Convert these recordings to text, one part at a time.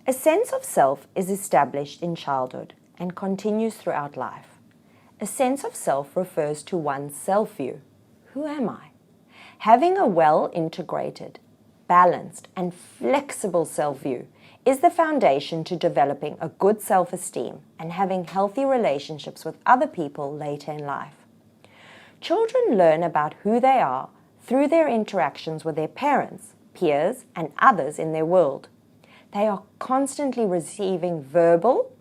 A sense of self is established in childhood and continues throughout life. A sense of self refers to one's self-view. Who am I? Having a well-integrated, balanced, and flexible self-view is the foundation to developing a good self-esteem and having healthy relationships with other people later in life. Children learn about who they are through their interactions with their parents, peers, and others in their world. They are constantly receiving verbal,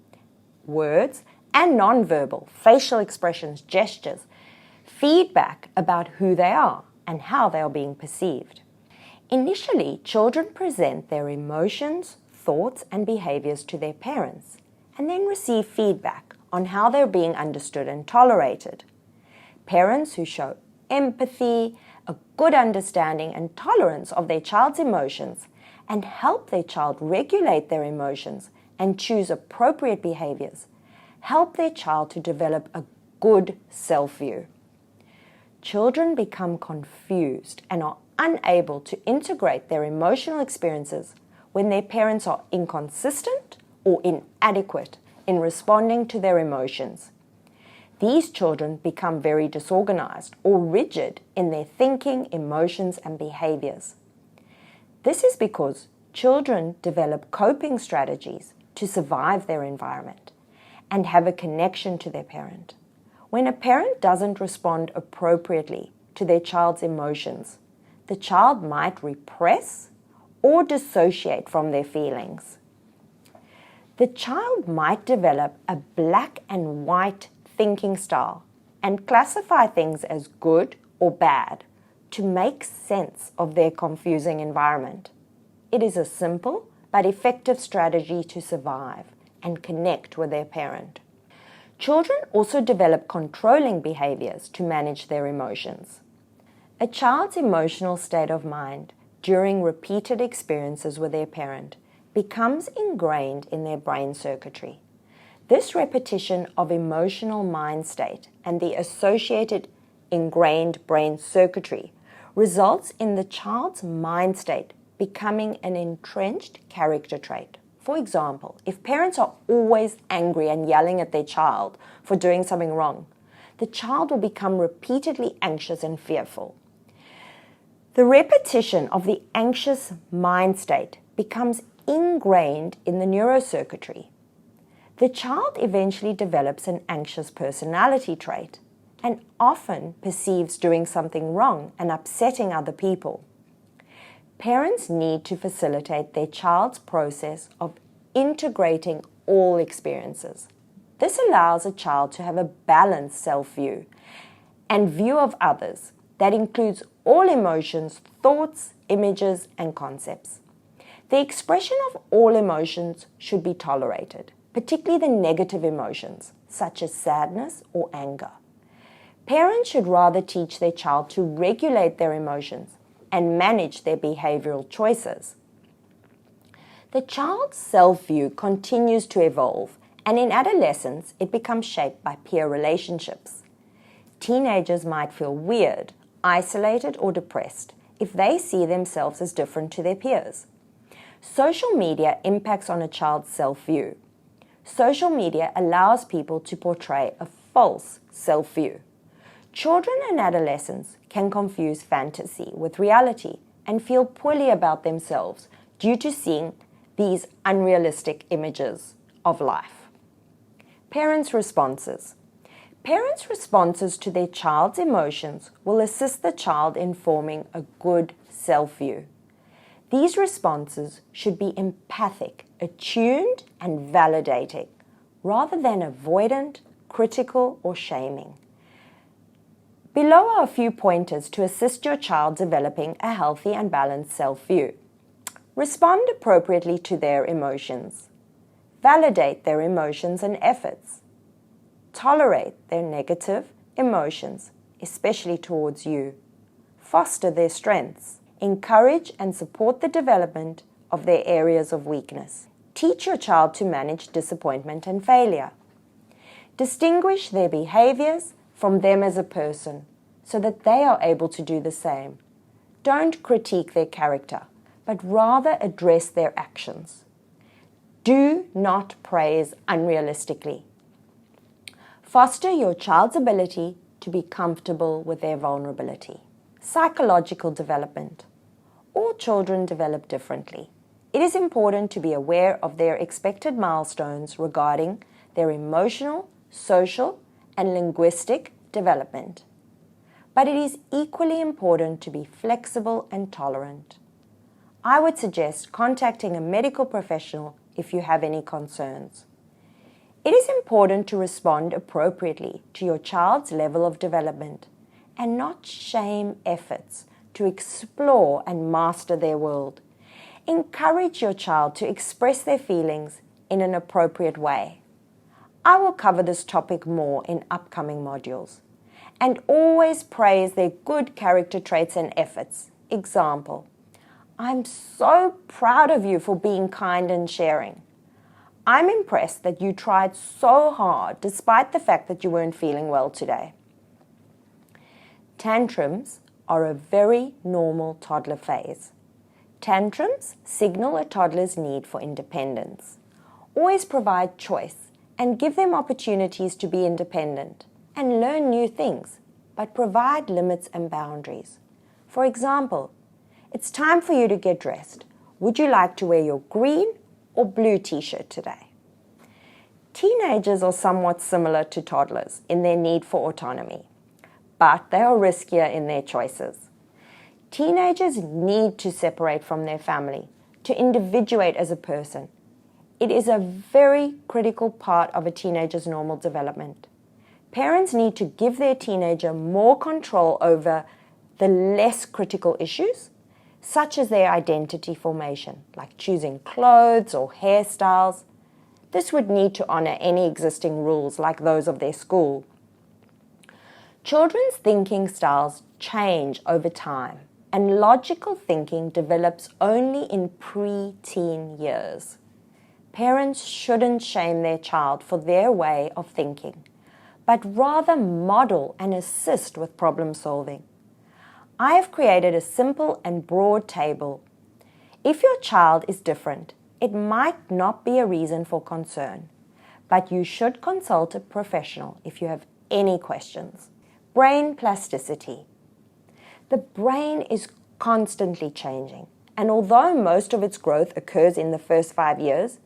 words, and non-verbal, facial expressions, gestures, feedback about who they are and how they are being perceived. Initially, children present their emotions, thoughts, and behaviors to their parents, and then receive feedback on how they're being understood and tolerated. Parents who show empathy, a good understanding and tolerance of their child's emotions, and help their child regulate their emotions and choose appropriate behaviors, help their child to develop a good self-view. Children become confused and are unable to integrate their emotional experiences when their parents are inconsistent or inadequate in responding to their emotions. These children become very disorganized or rigid in their thinking, emotions, and behaviors. This is because children develop coping strategies to survive their environment and have a connection to their parent. When a parent doesn't respond appropriately to their child's emotions, the child might repress or dissociate from their feelings. The child might develop a black and white thinking style and classify things as good or bad to make sense of their confusing environment. It is a simple but effective strategy to survive and connect with their parent. Children also develop controlling behaviors to manage their emotions. A child's emotional state of mind during repeated experiences with their parent becomes ingrained in their brain circuitry. This repetition of emotional mind state and the associated ingrained brain circuitry results in the child's mind state becoming an entrenched character trait. For example, if parents are always angry and yelling at their child for doing something wrong, the child will become repeatedly anxious and fearful. The repetition of the anxious mind state becomes ingrained in the neurocircuitry. The child eventually develops an anxious personality trait and often perceives doing something wrong and upsetting other people. Parents need to facilitate their child's process of integrating all experiences. This allows a child to have a balanced self-view and view of others that includes all emotions, thoughts, images, and concepts. The expression of all emotions should be tolerated, particularly the negative emotions, such as sadness or anger. Parents should rather teach their child to regulate their emotions and manage their behavioral choices. The child's self-view continues to evolve, and in adolescence, it becomes shaped by peer relationships. Teenagers might feel weird, isolated, or depressed if they see themselves as different to their peers. Social media impacts on a child's self-view. Social media allows people to portray a false self-view. Children and adolescents can confuse fantasy with reality and feel poorly about themselves due to seeing these unrealistic images of life. Parents' responses. Parents' responses to their child's emotions will assist the child in forming a good self-view. These responses should be empathic, attuned, and validating, rather than avoidant, critical, or shaming. Below are a few pointers to assist your child developing a healthy and balanced self-view. Respond appropriately to their emotions. Validate their emotions and efforts. Tolerate their negative emotions, especially towards you. Foster their strengths. Encourage and support the development of their areas of weakness. Teach your child to manage disappointment and failure. Distinguish their behaviors from them as a person so that they are able to do the same. Don't critique their character, but rather address their actions. Do not praise unrealistically. Foster your child's ability to be comfortable with their vulnerability. Psychological development. All children develop differently. It is important to be aware of their expected milestones regarding their emotional, social, and linguistic development. But it is equally important to be flexible and tolerant. I would suggest contacting a medical professional if you have any concerns. It is important to respond appropriately to your child's level of development and not shame efforts to explore and master their world. Encourage your child to express their feelings in an appropriate way. I will cover this topic more in upcoming modules. And always praise their good character traits and efforts. Example, I'm so proud of you for being kind and sharing. I'm impressed that you tried so hard despite the fact that you weren't feeling well today. Tantrums are a very normal toddler phase. Tantrums signal a toddler's need for independence. Always provide choice and give them opportunities to be independent and learn new things, but provide limits and boundaries. For example, it's time for you to get dressed. Would you like to wear your green or blue t-shirt today? Teenagers are somewhat similar to toddlers in their need for autonomy, but they are riskier in their choices. Teenagers need to separate from their family, to individuate as a person. It is a very critical part of a teenager's normal development. Parents need to give their teenager more control over the less critical issues, such as their identity formation, like choosing clothes or hairstyles. This would need to honor any existing rules like those of their school. Children's thinking styles change over time, and logical thinking develops only in pre-teen years. Parents shouldn't shame their child for their way of thinking, but rather model and assist with problem solving. I have created a simple and broad table. If your child is different, it might not be a reason for concern, but you should consult a professional if you have any questions. Brain plasticity. The brain is constantly changing, and although most of its growth occurs in the first 5 years,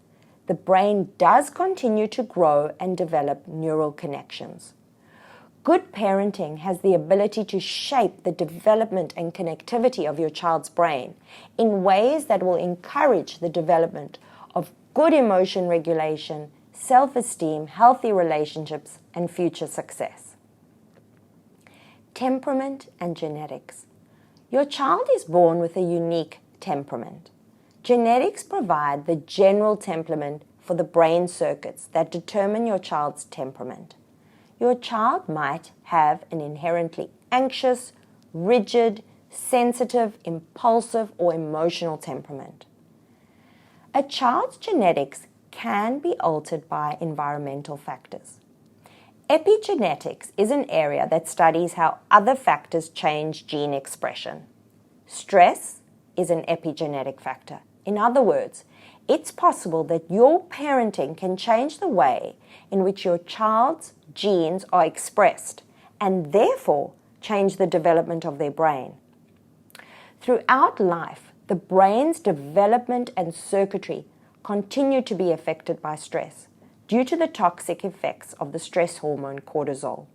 the brain does continue to grow and develop neural connections. Good parenting has the ability to shape the development and connectivity of your child's brain in ways that will encourage the development of good emotion regulation, self-esteem, healthy relationships, and future success. Temperament and genetics. Your child is born with a unique temperament. Genetics provide the general temperament for the brain circuits that determine your child's temperament. Your child might have an inherently anxious, rigid, sensitive, impulsive, or emotional temperament. A child's genetics can be altered by environmental factors. Epigenetics is an area that studies how other factors change gene expression. Stress is an epigenetic factor. In other words, it's possible that your parenting can change the way in which your child's genes are expressed and therefore change the development of their brain. Throughout life, the brain's development and circuitry continue to be affected by stress due to the toxic effects of the stress hormone cortisol.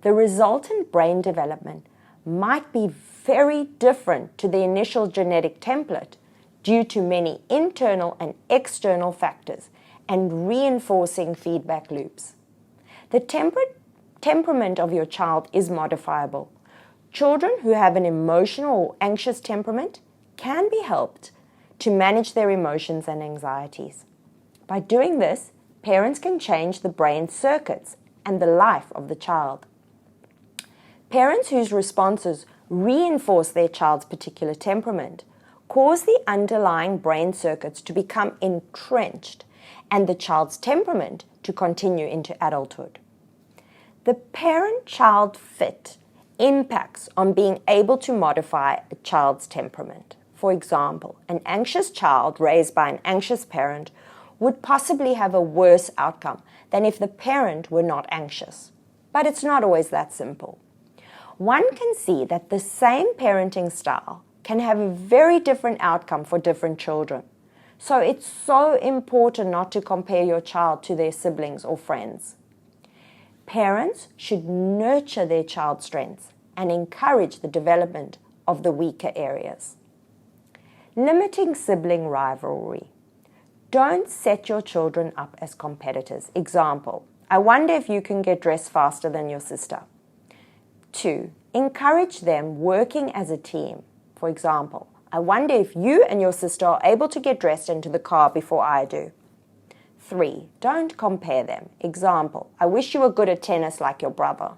The resultant brain development might be very different to the initial genetic template due to many internal and external factors and reinforcing feedback loops. The temperament of your child is modifiable. Children who have an emotional or anxious temperament can be helped to manage their emotions and anxieties. By doing this, parents can change the brain circuits and the life of the child. Parents whose responses reinforce their child's particular temperament cause the underlying brain circuits to become entrenched and the child's temperament to continue into adulthood. The parent-child fit impacts on being able to modify a child's temperament. For example, an anxious child raised by an anxious parent would possibly have a worse outcome than if the parent were not anxious. But it's not always that simple. One can see that the same parenting style can have a very different outcome for different children. So it's so important not to compare your child to their siblings or friends. Parents should nurture their child's strengths and encourage the development of the weaker areas. Limiting sibling rivalry. Don't set your children up as competitors. Example, I wonder if you can get dressed faster than your sister. 2. Encourage them working as a team. For example, I wonder if you and your sister are able to get dressed into the car before I do. 3. Don't compare them. Example, I wish you were good at tennis like your brother.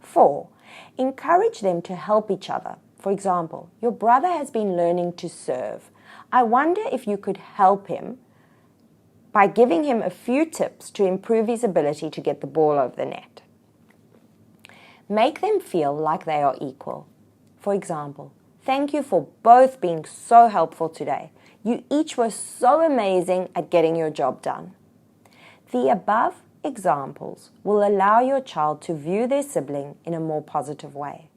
4. Encourage them to help each other. For example, your brother has been learning to serve. I wonder if you could help him by giving him a few tips to improve his ability to get the ball over the net. Make them feel like they are equal. For example, thank you for both being so helpful today. You each were so amazing at getting your job done. The above examples will allow your child to view their sibling in a more positive way.